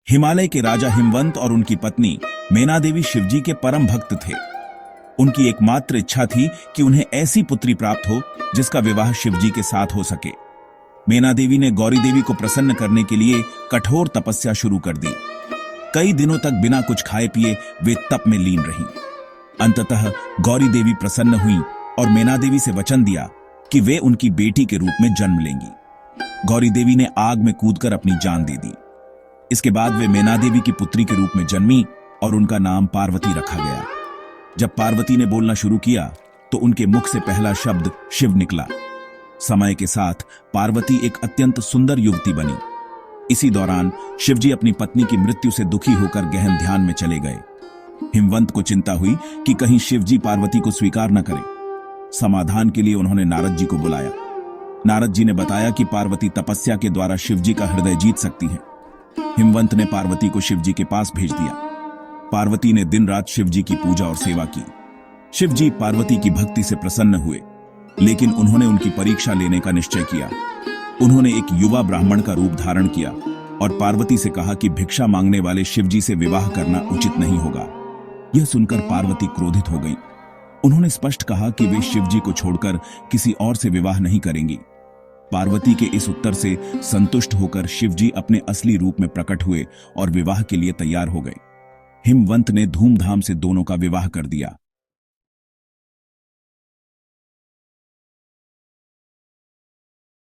हिमालय के राजा हिमवंत और उनकी पत्नी मेना देवी शिवजी के परम भक्त थे। उनकी एकमात्र इच्छा थी कि उन्हें ऐसी पुत्री प्राप्त हो जिसका विवाह शिवजी के साथ हो सके। मेना देवी ने गौरी देवी को प्रसन्न करने के लिए कठोर तपस्या शुरू कर दी। कई दिनों तक बिना कुछ खाए पिए वे तप में लीन रहीं। अंततः गौरी देवी प्रसन्न हुई और मेना देवी से वचन दिया कि वे उनकी बेटी के रूप में जन्म लेंगी। गौरी देवी ने आग में कूदकर अपनी जान दे दी। इसके बाद वे मेना देवी की पुत्री के रूप में जन्मी और उनका नाम पार्वती रखा गया। जब पार्वती ने बोलना शुरू किया तो उनके मुख से पहला शब्द शिव निकला। समय के साथ पार्वती एक अत्यंत सुंदर युवती बनी। इसी दौरान शिवजी अपनी पत्नी की मृत्यु से दुखी होकर गहन ध्यान में चले गए। हिमवंत को चिंता हुई कि कहीं शिवजी पार्वती को स्वीकार न करें। समाधान के लिए उन्होंने नारद जी को बुलाया। नारद जी ने बताया कि पार्वती तपस्या के द्वारा शिवजी का हृदय जीत सकती है। हिमवंत ने पार्वती को शिवजी के पास भेज दिया। पार्वती ने दिन रात शिवजी की पूजा और सेवा की। शिवजी पार्वती की भक्ति से प्रसन्न हुए, लेकिन उन्होंने उनकी परीक्षा लेने का निश्चय किया। उन्होंने एक युवा ब्राह्मण का रूप धारण किया और पार्वती से कहा कि भिक्षा मांगने वाले शिवजी से विवाह करना उचित नहीं होगा। यह सुनकर पार्वती क्रोधित हो गई। उन्होंने स्पष्ट कहा कि वे शिवजी को छोड़कर किसी और से विवाह नहीं करेंगी। पार्वती के इस उत्तर से संतुष्ट होकर शिवजी अपने असली रूप में प्रकट हुए और विवाह के लिए तैयार हो गए। हिमवंत ने धूमधाम से दोनों का विवाह कर दिया।